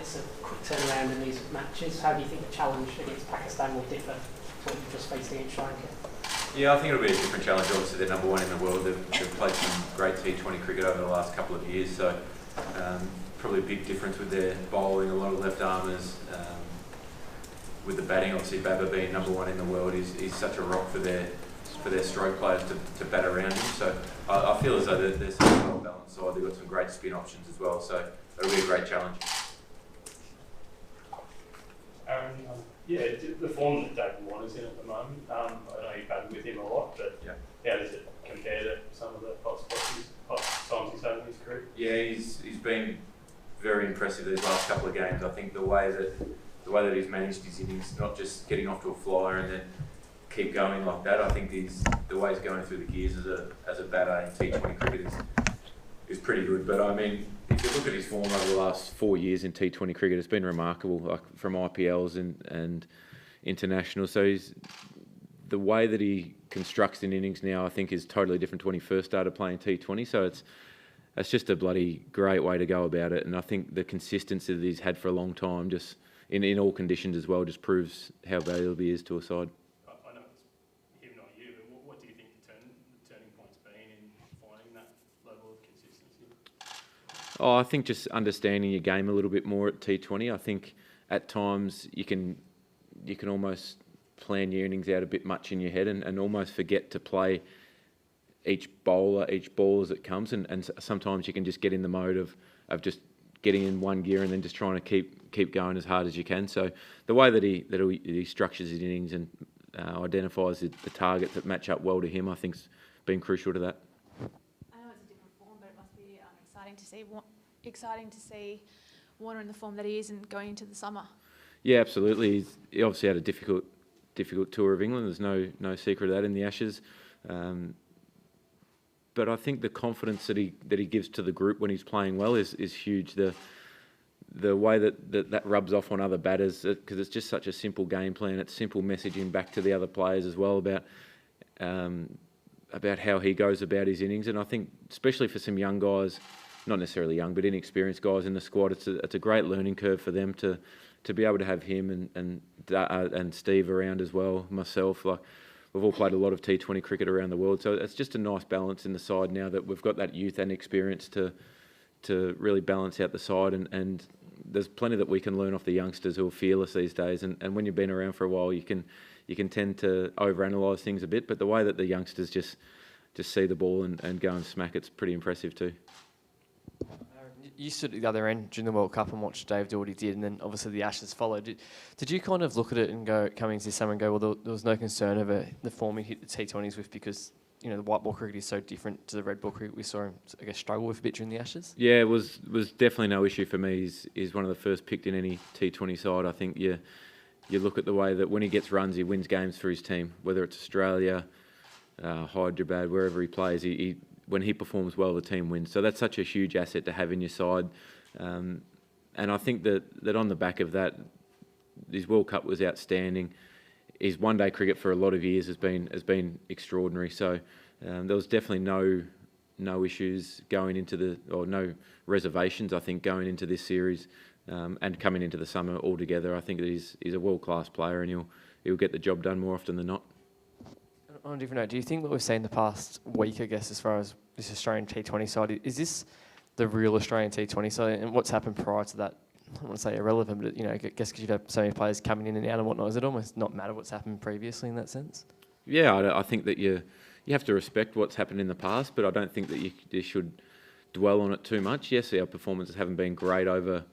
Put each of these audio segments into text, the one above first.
it's a quick turnaround in these matches. How do you think the challenge against Pakistan will differ to what you've just faced against Sri Lanka? Yeah, I think it'll be a different challenge. Obviously, they're number one in the world. They've played some great T20 cricket over the last couple of years, so probably a big difference with their bowling. A lot of left armers. With the batting, obviously, Baba being number one in the world, he's such a rock for their stroke players to bat around him. So I feel as though they're such a well-balanced side. They've got some great spin options as well, so it'll be a great challenge. Aaron, the form that David Warner's in at the moment, I know you've batted with him a lot, but how does it compare to some of the past times he's had in his career? Yeah, he's been very impressive these last couple of games. I think the way that he's managed his innings, not just getting off to a flyer and then keep going like that. I think the way he's going through the gears as a batter in T20 cricket is pretty good. But I mean, if you look at his form over the last 4 years in T20 cricket, it's been remarkable, like from IPLs and international. So the way that he constructs an innings now, I think, is totally different to when he first started playing T20. So it's just a bloody great way to go about it. And I think the consistency that he's had for a long time, just in all conditions as well, just proves how valuable he is to a side. I know it's him, not you, but what do you think the turning point's been in finding that level of consistency? Oh, I think just understanding your game a little bit more at T20. I think at times you can almost plan your innings out a bit much in your head and almost forget to play each ball as it comes, and sometimes you can just get in the mode of just getting in one gear and then just trying to keep going as hard as you can. So the way that he structures his innings and identifies the targets that match up well to him, I think's been crucial to that. I know it's a different form, but it must be exciting to see Warner in the form that he is and going into the summer. Yeah, absolutely. He obviously had a difficult tour of England. There's no secret of that in the Ashes. But I think the confidence that he gives to the group when he's playing well is huge. The way that rubs off on other batters, because it's just such a simple game plan. It's simple messaging back to the other players as well about how he goes about his innings. And I think especially for some young guys, not necessarily young, but inexperienced guys in the squad, it's a great learning curve for them to be able to have him and Steve around as well, myself. Like, we've all played a lot of T20 cricket around the world, so it's just a nice balance in the side now that we've got that youth and experience to really balance out the side. And there's plenty that we can learn off the youngsters who are fearless these days. And when you've been around for a while, you can tend to overanalyse things a bit. But the way that the youngsters just see the ball and go and smack, it's pretty impressive too. You stood at the other end during the World Cup and watched Dave do what he did, and then obviously the Ashes followed. Did you kind of look at it and go, coming into this summer and go, well, there was no concern over the form he hit the T20s with, because the white ball cricket is so different to the red ball cricket we saw him, I guess, struggle with a bit during the Ashes? Yeah, it was definitely no issue for me. He's one of the first picked in any T20 side. I think you look at the way that when he gets runs, he wins games for his team, whether it's Australia, Hyderabad, wherever he plays. When he performs well, the team wins. So that's such a huge asset to have in your side. And I think that on the back of that, his World Cup was outstanding. His one-day cricket for a lot of years has been extraordinary. So there was definitely no issues going into no reservations, I think, going into this series and coming into the summer altogether. I think that he's a world-class player and he'll get the job done more often than not. On a different note, do you think what we've seen the past week, I guess, as far as this Australian T20 side, is this the real Australian T20 side? And what's happened prior to that, I don't want to say irrelevant, but I guess because you've had so many players coming in and out and whatnot, does it almost not matter what's happened previously in that sense? Yeah, I think that you have to respect what's happened in the past, but I don't think that you should dwell on it too much. Yes, our performances haven't been great over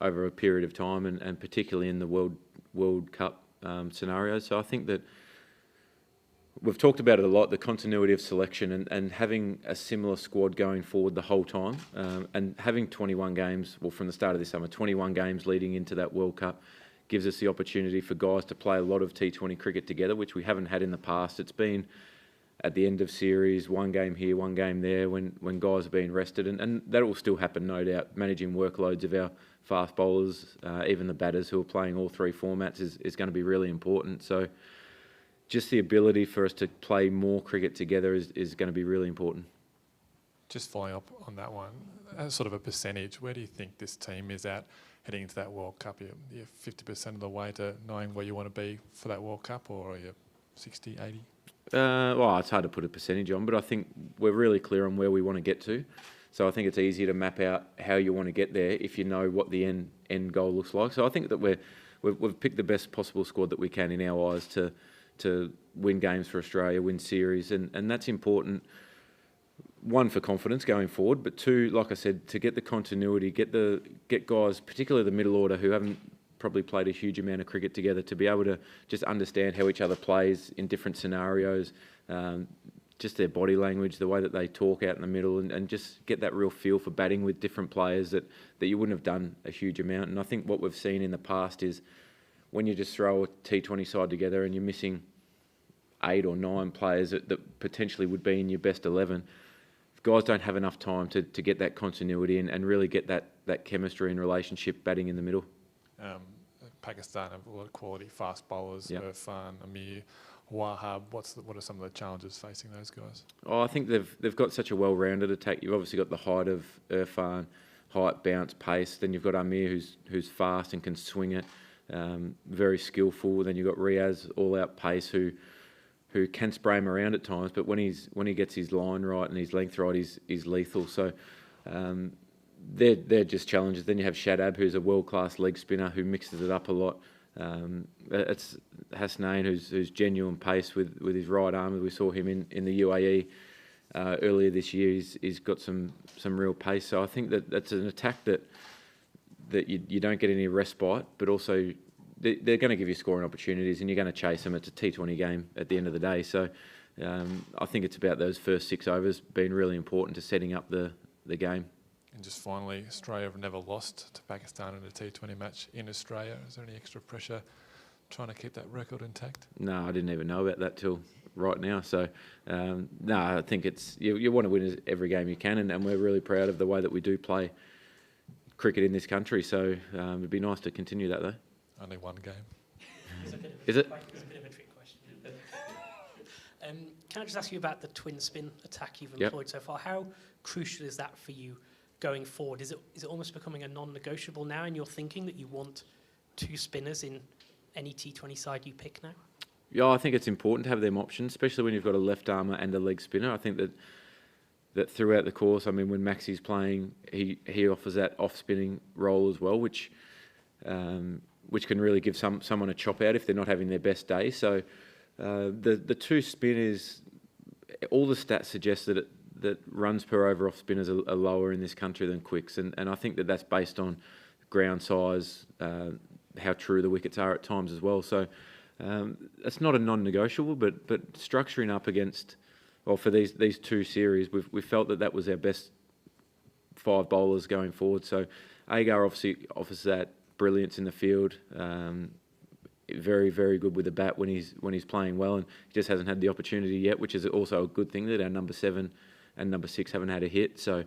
a period of time, and particularly in the World Cup scenarios. So I think that we've talked about it a lot, the continuity of selection and having a similar squad going forward the whole time, and having 21 games, well, from the start of this summer, 21 games leading into that World Cup gives us the opportunity for guys to play a lot of T20 cricket together, which we haven't had in the past. It's been at the end of series, one game here, one game there, when guys are being rested, and that will still happen, no doubt. Managing workloads of our fast bowlers, even the batters who are playing all three formats is going to be really important. So just the ability for us to play more cricket together is going to be really important. Just following up on that one, as sort of a percentage, where do you think this team is at? heading into that World Cup? You're 50% of the way to knowing where you want to be for that World Cup, or are you 60, 80? Well, it's hard to put a percentage on, but I think we're really clear on where we want to get to. So I think it's easier to map out how you want to get there if you know what the end goal looks like. So I think that we've picked the best possible squad that we can in our eyes to win games for Australia, win series, and that's important. One, for confidence going forward, but two, like I said, to get the continuity, get guys, particularly the middle order, who haven't probably played a huge amount of cricket together, to be able to just understand how each other plays in different scenarios, just their body language, the way that they talk out in the middle, and just get that real feel for batting with different players that you wouldn't have done a huge amount. And I think what we've seen in the past is when you just throw a T20 side together and you're missing 8 or 9 players that potentially would be in your best 11, guys don't have enough time to get that continuity and really get that chemistry and relationship batting in the middle. Pakistan have a lot of quality fast bowlers, Yep. Irfan, Amir, Wahab. What are some of the challenges facing those guys? Oh, I think they've got such a well-rounded attack. You've obviously got the height of Irfan, height, bounce, pace. Then you've got Amir, who's fast and can swing it, very skillful. Then you've got Riaz, all-out pace, who can spray him around at times, but when he gets his line right and his length right, he's lethal. So they're just challenges. Then you have Shadab, who's a world-class leg spinner who mixes it up a lot. It's Hasnain, who's genuine pace with his right arm. We saw him in the UAE earlier this year. He's got some real pace. So I think that's an attack that you don't get any respite, but also they're going to give you scoring opportunities and you're going to chase them. It's a T20 game at the end of the day. So I think it's about those first 6 overs being really important to setting up the game. And just finally, Australia have never lost to Pakistan in a T20 match in Australia. Is there any extra pressure trying to keep that record intact? No, I didn't even know about that till right now. So, no, I think it's you want to win every game you can, and we're really proud of the way that we do play cricket in this country. So it'd be nice to continue that, though. Only one game. Is it? It's a bit of a trick question. Can I just ask you about the twin spin attack you've Yep. employed so far? How crucial is that for you going forward? Is it almost becoming a non-negotiable now in your thinking that you want 2 spinners in any T20 side you pick now? Yeah, I think it's important to have them options, especially when you've got a left armour and a leg spinner. I think that throughout the course, I mean, when Maxi's playing, he offers that off-spinning role as well, which can really give someone a chop out if they're not having their best day. So the 2 spinners, all the stats suggest that runs per over off spinners are lower in this country than quicks, and I think that's based on ground size, how true the wickets are at times as well. So it's not a non-negotiable, but structuring up against, well, for these 2 series, we felt that was our best 5 bowlers going forward. So Agar obviously offers that brilliance in the field. Very, very good with the bat when he's playing well, and he just hasn't had the opportunity yet, which is also a good thing that our number 7 and number 6 haven't had a hit. So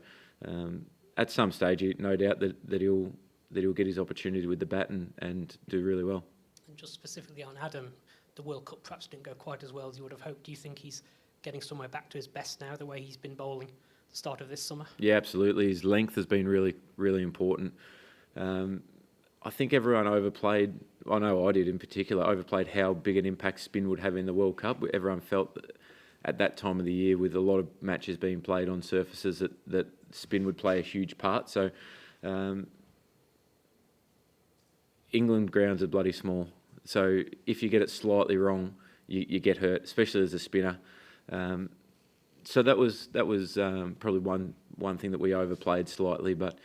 at some stage, no doubt that he'll get his opportunity with the bat and do really well. And just specifically on Adam, the World Cup perhaps didn't go quite as well as you would have hoped. Do you think he's getting somewhere back to his best now, the way he's been bowling at the start of this summer? Yeah, absolutely. His length has been really, really important. I think everyone overplayed, I know I did in particular, overplayed how big an impact spin would have in the World Cup. Everyone felt that at that time of the year, with a lot of matches being played on surfaces, that spin would play a huge part. So England grounds are bloody small. So if you get it slightly wrong, you get hurt, especially as a spinner. So that was probably one thing that we overplayed slightly, but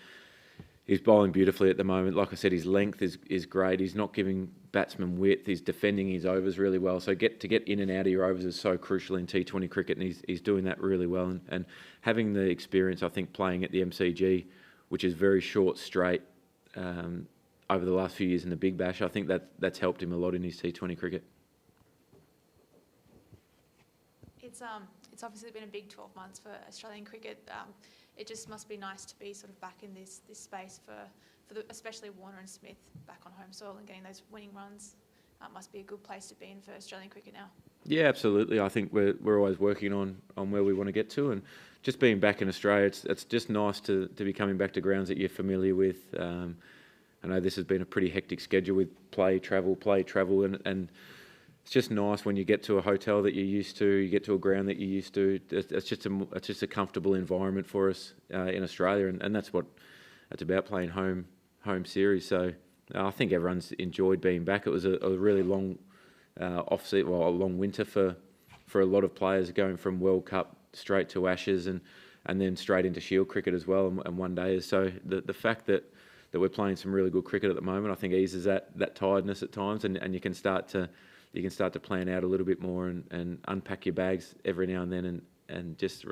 he's bowling beautifully at the moment. Like I said, his length is great. He's not giving batsmen width. He's defending his overs really well. So to get in and out of your overs is so crucial in T20 cricket, and he's doing that really well. And having the experience, I think, playing at the MCG, which is very short, straight, over the last few years in the Big Bash, I think that's helped him a lot in his T20 cricket. It's obviously been a big 12 months for Australian cricket. It just must be nice to be sort of back in this space for especially Warner and Smith back on home soil and getting those winning runs. Must be a good place to be in for Australian cricket now. Yeah, absolutely. I think we're always working on where we want to get to, and just being back in Australia, it's just nice to be coming back to grounds that you're familiar with. I know this has been a pretty hectic schedule with play, travel, and it's just nice when you get to a hotel that you're used to, you get to a ground that you're used to. It's just a comfortable environment for us in Australia, and that's what it's about, playing home series. So I think everyone's enjoyed being back. It was a really long a long winter for a lot of players, going from World Cup straight to Ashes and then straight into Shield cricket as well, and one day. So the fact that we're playing some really good cricket at the moment, I think eases that tiredness at times, and you can start to plan out a little bit more and unpack your bags every now and then and just